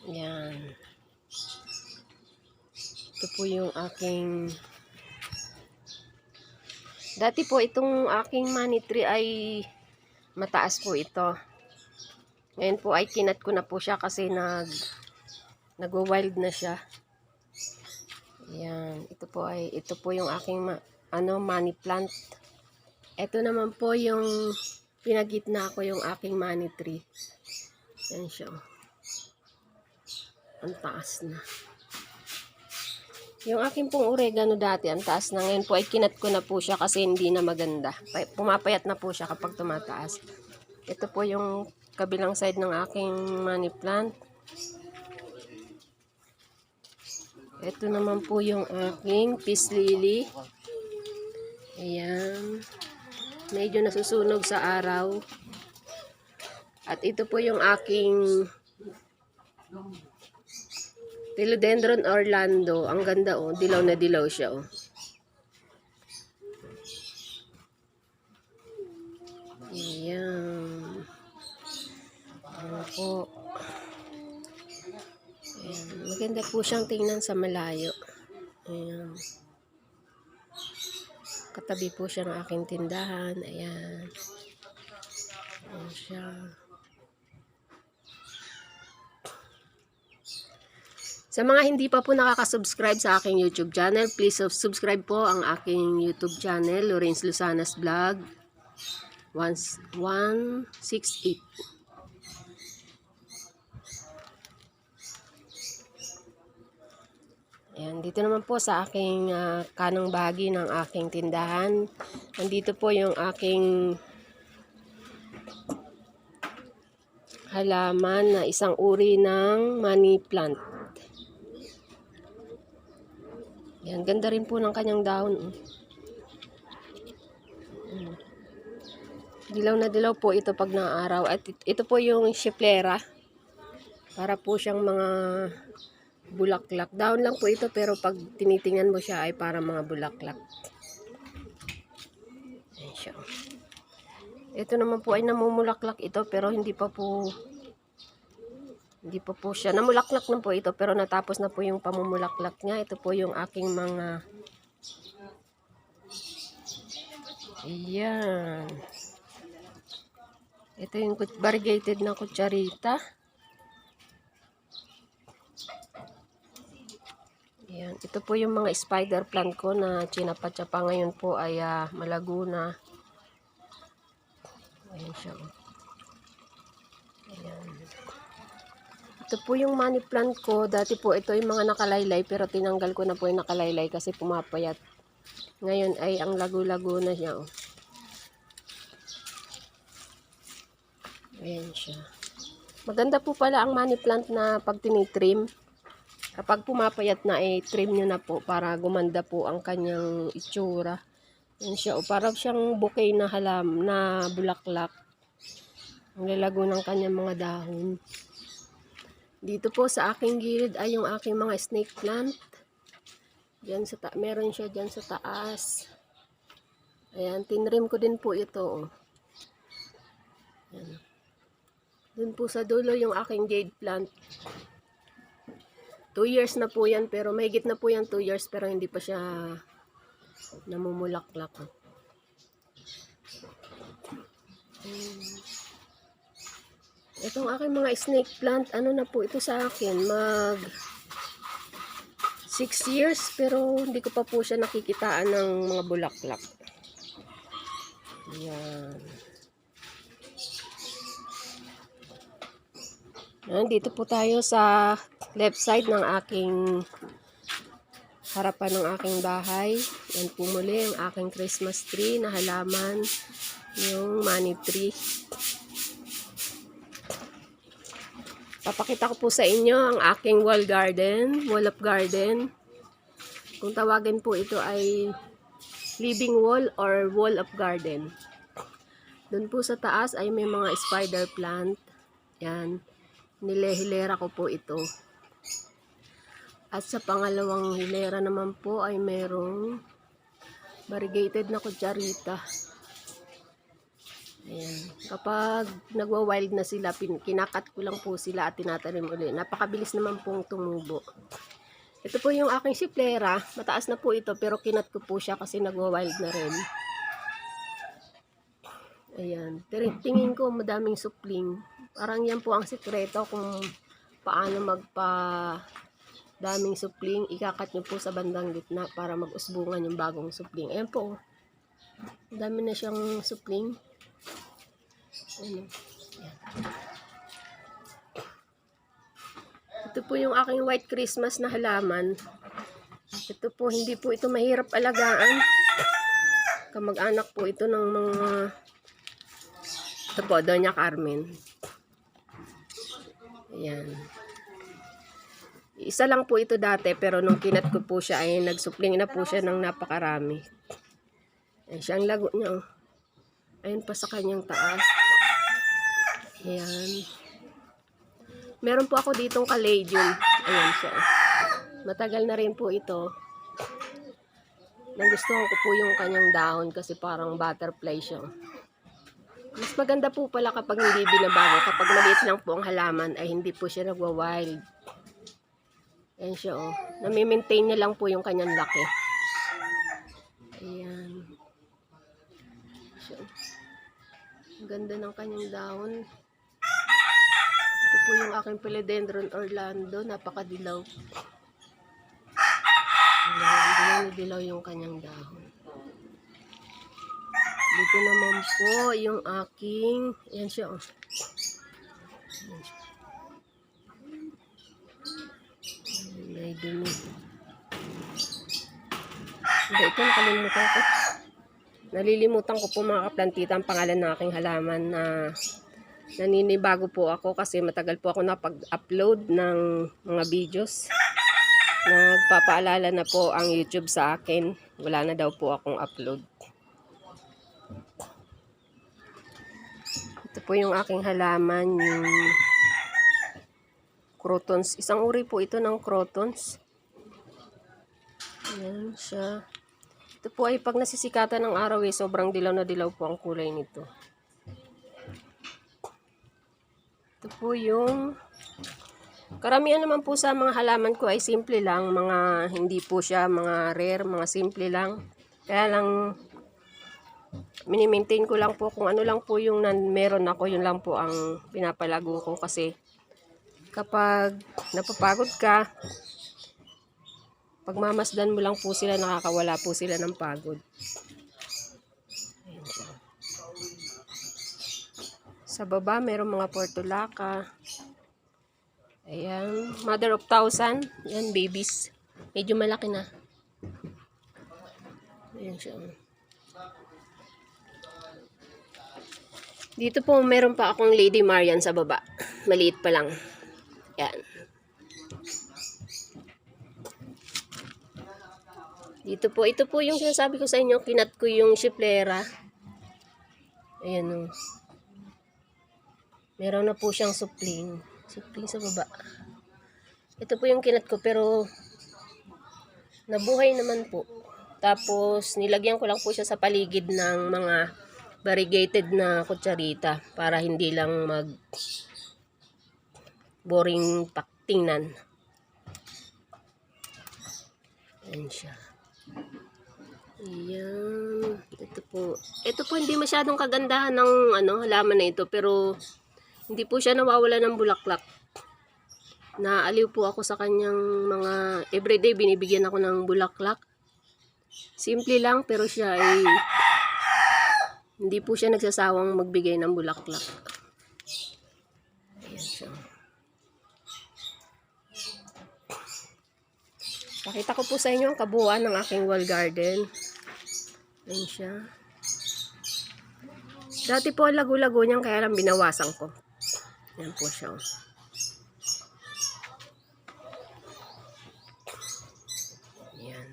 Yan. Ito po yung aking... Dati po itong aking money tree ay mataas po ito. Ngayon po ay kinat ko na po siya kasi nag-wild na siya. Yan. Ito po yung aking money plant. Ito naman po yung pinagitna ko yung aking money tree. Yan siya. Ang taas na. Yung aking pong oregano dati, ang taas na. Ngayon po ay kinat ko na po siya kasi hindi na maganda. Pumapayat na po siya kapag tumataas. Ito po yung kabilang side ng aking money plant. Ito naman po yung aking peace lily. Ayan. Medyo nasusunog sa araw. At ito po yung aking Philodendron Orlando. Ang ganda oh. Dilaw na dilaw siya oh. Ayan. Ayan po. Ayan. Maganda po siyang tingnan sa malayo. Ayan. Katabi po siya ng aking tindahan. Ayan. Ayan siya. Sa mga hindi pa po nakaka-subscribe sa aking YouTube channel, please subscribe po ang aking YouTube channel, Lorenz Lusanas Vlog 168. Ayan, dito naman po sa aking kanang bahagi ng aking tindahan. Nandito po yung aking halaman na isang uri ng money plant. Yan, ganda rin po ng kanyang dahon. Dilaw na dilaw po ito pag naaraw. At ito po yung Schefflera. Para po siyang mga bulaklak. Dahon lang po ito pero pag tinitingnan mo siya ay para mga bulaklak. Ayan siya. Ito naman po ay namumulaklak ito pero hindi pa po siya. Namulaklak na po ito pero natapos na po yung pamumulaklak niya. Ito po yung aking mga... Ayan. Ito yung variegated na kutsarita. Ayan. Ito po yung mga spider plant ko na chinapa-chapa ngayon po ay malago na. Ayan siya. Ayan. Ito po yung money plant ko. Dati po ito yung mga nakalaylay pero tinanggal ko na po yung nakalaylay kasi pumapayat. Ngayon ay ang lago-lago na siya. Oh. Ayan siya. Maganda po pala ang money plant na pag tinitrim. Kapag pumapayat na ay trim nyo na po para gumanda po ang kanyang itsura. Ayan siya. Oh. Parang siyang bouquet na na bulaklak. Ang lalago ng kanyang mga dahon. Dito po sa aking gilid ay yung aking mga snake plant. Diyan meron siya dyan sa taas. Ayan, tinrim ko din po ito. Ayan. Dun po sa dulo yung aking jade plant. 2 years na po yan pero mahigit na po yan 2 years pero hindi pa siya namumulaklak. Itong aking mga snake plant, ano na po ito sa akin, mag 6 years pero hindi ko pa po siya nakikitaan ng mga bulaklak. Ayan. Dito po tayo sa left side ng aking harapan ng aking bahay. Yan po muli ang aking Christmas tree na halaman, yung money tree. Papakita ko po sa inyo ang aking wall of garden. Kung tawagin po ito ay living wall or wall of garden. Doon po sa taas ay may mga spider plant. Yan. Hilera ko po ito. At sa pangalawang hilera naman po ay merong variegated na kutsarita. Ayan. Kapag nagwa-wild na sila, kinakat ko lang po sila at tinatanim ulit. Napakabilis naman pong tumubo. Ito po yung aking siplera. Mataas na po ito pero kinat ko po siya kasi nagwa-wild na rin. Ayan. Tingin ko madaming supling. Parang yan po ang sikreto kung paano daming supling. Ikakat nyo po sa bandang gitna para mag-usbungan yung bagong supling. Ayan po. Dami na siyang supling. Ayan. Ito po yung aking white Christmas na halaman. Ito po, hindi po ito mahirap alagaan. Kamag-anak po ito ng mga... Ito po, Doña Carmen. Ayan. Isa lang po ito dati, pero nung kinat ko po siya, ay nagsupling na po siya ng napakarami. Ayan siya ang lago niya. Ayun pa sa kanyang taas. Ayan. Meron po ako ditong caladium. Ayan siya. Matagal na rin po ito. Nagustuhan ko po yung kanyang dahon kasi parang butterfly siya. Mas maganda po pala kapag hindi binabago. Kapag maliit lang po ang halaman ay hindi po siya nagwa-wild. Ayan siya oh. Nami-maintain niya lang po yung kanyang laki. Ayan. Siya. Ang ganda ng kanyang dahon. Ito po yung aking Philodendron Orlando. Napakadilaw. Dilaw yung kanyang dahon. Dito naman po yung aking, ayan siya oh. Ayan siya. May dumi. Ito nakalimutan ko. Nalilimutan ko po mga kaplantita ang pangalan ng aking halaman na naninibago po ako kasi matagal po ako napag-upload ng mga videos. Nagpapaalala na po ang YouTube sa akin. Wala na daw po akong upload. Ito po yung aking halaman, yung crotons. Isang uri po ito ng crotons. Ayan siya. Ito po ay pag nasisikatan ng araw sobrang dilaw na dilaw po ang kulay nito. Ito po yung karamihan naman po sa mga halaman ko ay simple lang. Mga hindi po siya mga rare, mga simple lang. Kaya lang mini-maintain ko lang po kung ano lang po yung meron ako, yun lang po ang pinapalago ko kasi kapag napapagod ka, pagmamasdan mo lang po sila, nakakawala po sila ng pagod. Ayan siya. Sa baba, meron mga portulaca. Ayan, mother of thousand. Ayan, babies. Medyo malaki na. Ayan siya. Dito po, meron pa akong Lady Marian sa baba. Maliit pa lang. Ayan. Dito po, ito po yung sinasabi ko sa inyo, kinat ko yung siplera. Ayan o. Meron na po siyang supling. Supling sa baba. Ito po yung kinat ko pero nabuhay naman po. Tapos nilagyan ko lang po siya sa paligid ng mga variegated na kutsarita para hindi lang boring tingnan. Ayan siya. Ayan. Ito po hindi masyadong kagandahan ng halaman na ito pero hindi po siya nawawala ng bulaklak. Naaliw po ako sa kanyang mga everyday binibigyan ako ng bulaklak. Simple lang pero siya ay hindi po siya nagsasawang magbigay ng bulaklak. Ayan siya. Pakita ko po sa inyo ang kabuuan ng aking wall garden. Ayan siya. Dati po ang lago-lago niyan kaya lang binawasan ko. Ayan po siya. Ayan.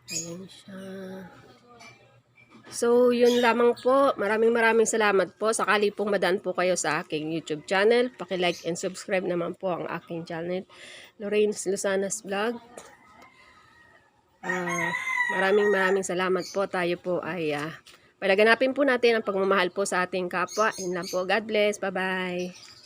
Ayan siya. So, yun lamang po. Maraming salamat po. Sakali pong madaan po kayo sa aking YouTube channel, paki-like and subscribe naman po ang aking channel, Lorraine's Lusanas Vlog. Maraming salamat po. Tayo po ay palaganapin po natin ang pagmamahal po sa ating kapwa. Yun lang po. God bless. Bye-bye.